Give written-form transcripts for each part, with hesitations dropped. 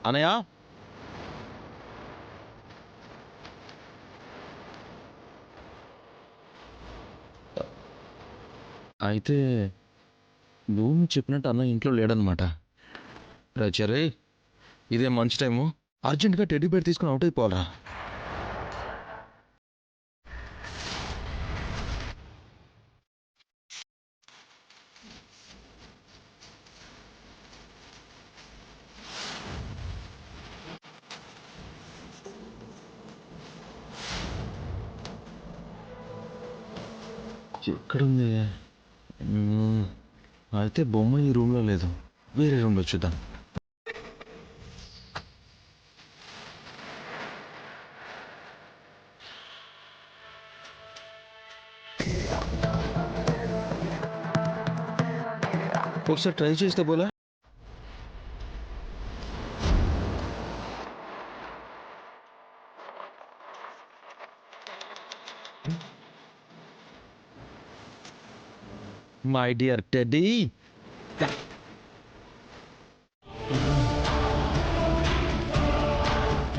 అనయ్య అయితే భూమి చెప్పినట్టు అన్న ఇంట్లో లేడనమాట. రచరే ఇదే మంచి టైము, అర్జెంటుగా టెడ్డీ బేర్ తీసుకుని అవుట్ అయిపోవాలా. ఎక్కడుంది? అయితే బొమ్మ ఈ రూమ్లో లేదు, వేరే రూమ్లో చూద్దాం. ఒకసారి ట్రై చేస్తే పోలా. మై డియర్ టెడ్డీ,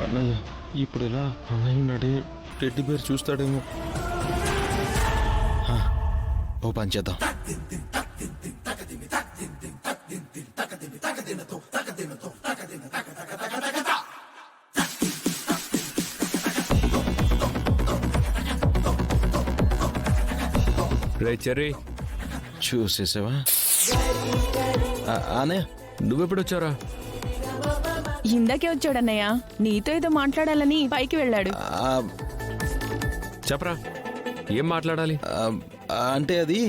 అన్నయ్య ఇప్పుడు ఇలా అన్నయ్య ఉన్నాడే, టెడ్డీ బేర్ చూస్తాడేమో. ఓ పని చేద్దాం. రే చెర్రీ, చూసేసావా? అన్నయ్య నువ్వెప్పుడొచ్చారా? ఇందాకే వచ్చాడన్నయ్య, నీతో ఏదో మాట్లాడాలని పైకి వెళ్ళాడు. చెప్పరా, ఏం మాట్లాడాలి? అంటే అది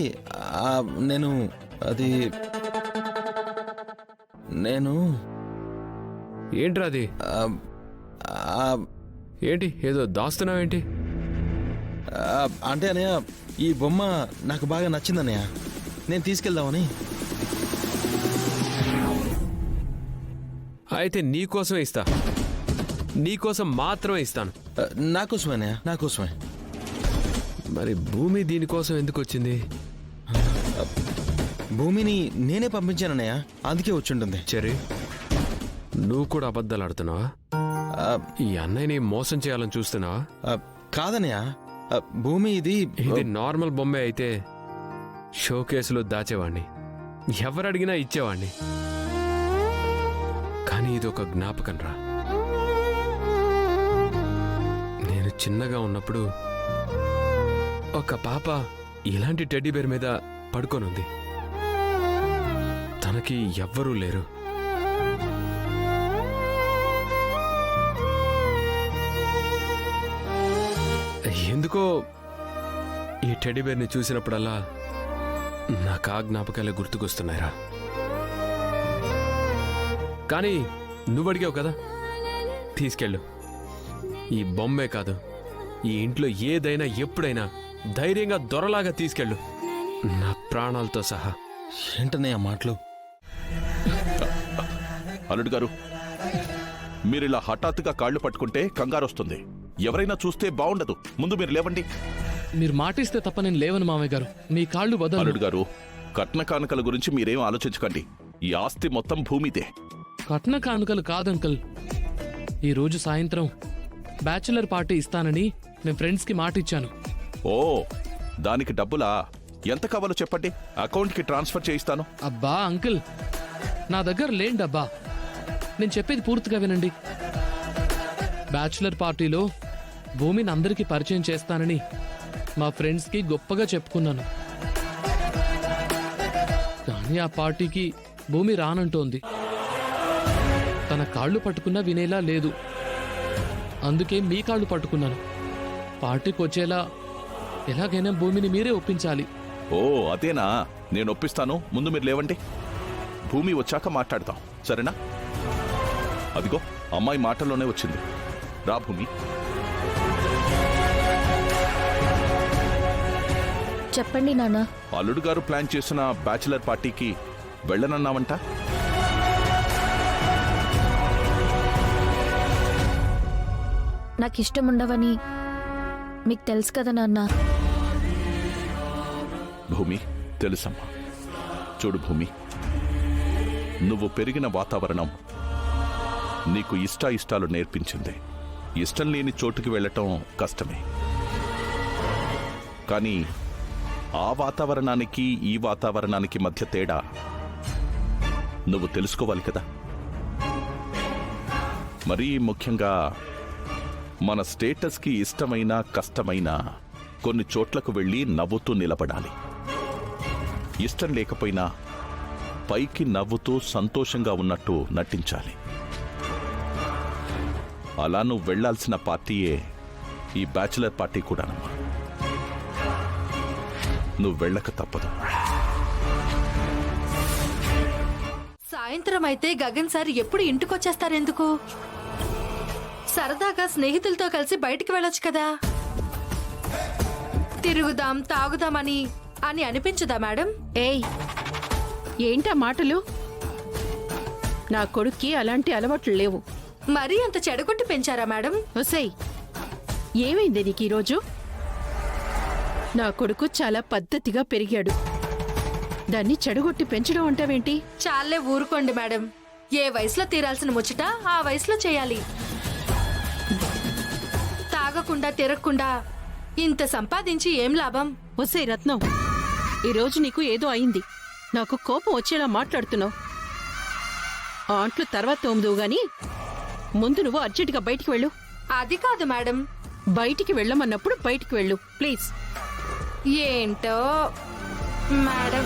నేను ఏంట్రా అది? ఏంటి ఏదో దాస్తున్నావేంటి? అంటే అన్నయ్య, ఈ బొమ్మ నాకు బాగా నచ్చిందన్నయ్య, నేను తీసుకెళ్దామని. అయితే నీకోసమే ఇస్తా, నీకోసం మాత్రమే ఇస్తాను. నాకోసమే అన్నయ్య, నాకోసమే. మరి భూమి దీనికోసం ఎందుకు వచ్చింది? భూమిని నేనే పంపించానన్నయ్య, అందుకే వచ్చుంటుంది. చెర్రీ, నువ్వు కూడా అబద్ధాలు ఆడుతున్నావా? ఈ అన్నయ్యని మోసం చేయాలని చూస్తున్నావా? కాదన్నయ్య, భూమి ఇది నార్మల్ బొమ్మే అయితే షోకేసులో దాచేవాణ్ణి, ఎవరు అడిగినా ఇచ్చేవాణ్ణి. కానీ ఇది ఒక జ్ఞాపకం రా. నేను చిన్నగా ఉన్నప్పుడు ఒక పాప ఇలాంటి టెడ్డీ బేర్ మీద పడుకోనుంది. తనకి ఎవ్వరూ లేరు. ఎందుకో ఈ టెడ్డీ బేర్ని చూసినప్పుడల్లా నాకు ఆ జ్ఞాపకాలే గుర్తుకొస్తున్నాయిరా. కానీ నువ్వు అడిగావు కదా, తీసుకెళ్ళు. ఈ బొమ్మే కాదు, ఈ ఇంట్లో ఏదైనా ఎప్పుడైనా ధైర్యంగా దొరలాగా తీసుకెళ్ళు, నా ప్రాణాలతో సహా. ఏంటన్నయ్య మాటలు? అల్లుడు గారు, మీరిలా హఠాత్తుగా కాళ్ళు పట్టుకుంటే కంగారు వస్తుంది. ఎవరైనా చూస్తే బాగుండదు. ముందు మీరు లేవండి. మీరు మాటిస్తే తప్ప నేను లేవను మామయ్య గారు, మీ కాళ్ళు వదలు. అల్లుడు గారు, కట్న కానుకల గురించి మీరేం ఆలోచించకండి. ఈ ఆస్తి మొత్తం భూమిదే. కట్న కానుకలు కాదంకల్, ఈ రోజు సాయంత్రం బ్యాచులర్ పార్టీ ఇస్తానని నేను ఫ్రెండ్స్కి మాట ఇచ్చాను. ఓ, దానికి డబ్బులా? ఎంత కావాలో చెప్పండి, అకౌంట్కి ట్రాన్స్ఫర్ చేయిస్తాను. అబ్బా అంకుల్, నా దగ్గర లేని డబ్బా. నేను చెప్పేది పూర్తిగా వినండి. బ్యాచులర్ పార్టీలో భూమిని అందరికీ పరిచయం చేస్తానని మా ఫ్రెండ్స్కి గొప్పగా చెప్పుకున్నాను. కానీ ఆ పార్టీకి భూమి రానంటోంది. తన కాళ్ళు పట్టుకున్నా వినేలా లేదు. అందుకే మీ కాళ్ళు పట్టుకున్నాను. పార్టీకి వచ్చేలా ఎలాగైనా భూమిని మీరే ఒప్పించాలి. ఓ అదేనా, నేను ఒప్పిస్తాను. ముందు మీరు లేవండి, భూమి వచ్చాక మాట్లాడతాం, సరేనా? అదిగో అమ్మాయి మాటల్లోనే వచ్చింది. రా భూమి. చెప్పండి నాన్న. అల్లుడు గారు ప్లాన్ చేసిన బ్యాచిలర్ పార్టీకి వెళ్ళనన్నావంట. నాకిష్టం ఉండవని మీకు తెలుసు కదా నాన్న. భూమి, తెలుసమ్మా. చూడు భూమి, నువ్వు పెరిగిన వాతావరణం నీకు ఇష్టాలు నేర్పించింది. ఇష్టం లేని చోటుకి వెళ్ళటం కష్టమే, కానీ ఆ వాతావరణానికి ఈ వాతావరణానికి మధ్య తేడా నువ్వు తెలుసుకోవాలి కదా. మరీ ముఖ్యంగా మన స్టేటస్కి ఇష్టమైన కష్టమైన కొన్ని చోట్లకు వెళ్ళి నవ్వుతూ నిలబడాలి. ఇష్టం లేకపోయినా పైకి నవ్వుతూ సంతోషంగా ఉన్నట్టు నటించాలి. అలా నువ్వు వెళ్లాల్సిన పార్టీయే ఈ బ్యాచిలర్ పార్టీ కూడానమ్మా. నువ్వు వెళ్ళక తప్పదు. సాయంత్రం అయితే గగన్ సార్ ఎప్పుడు ఇంటికొచ్చేస్తారెందుకు? సరదాగా స్నేహితులతో కలిసి బయటికి వెళ్ళొచ్చు కదా. తిరుగుదాం తాగుదామని అని అనిపించదా మేడం? ఏయ్, ఏంటా మాటలు? నా కొడుక్కి అలాంటి అలవాట్లు లేవు. మరీ అంత చెడగొట్టి పెంచారా మేడం? ఒసేయ్, ఏమైంది నీకు ఈరోజు? నా కొడుకు చాలా పద్ధతిగా పెరిగాడు, దాన్ని చెడగొట్టి పెంచడం అంటావేంటి? చాలే ఊరుకోండి మేడం. ఏ వయసులో తీరాల్సిన ముచ్చట ఆ వయసులో చేయాలి. తాగకుండా తిరగకుండా ఇంత సంపాదించి ఏం లాభం? ఒసేయ్ రత్నం, ఈరోజు నీకు ఏదో అయింది. నాకు కోపం వచ్చేలా మాట్లాడుతున్నావు. ఆంట్లు తర్వాత తోముదువు గాని ముందు నువ్వు అర్జెంటుగా బయటికి వెళ్ళు. అది కాదు మేడం. బయటికి వెళ్ళమన్నప్పుడు బయటికి వెళ్ళు ప్లీజ్. ఏంటో మేడం.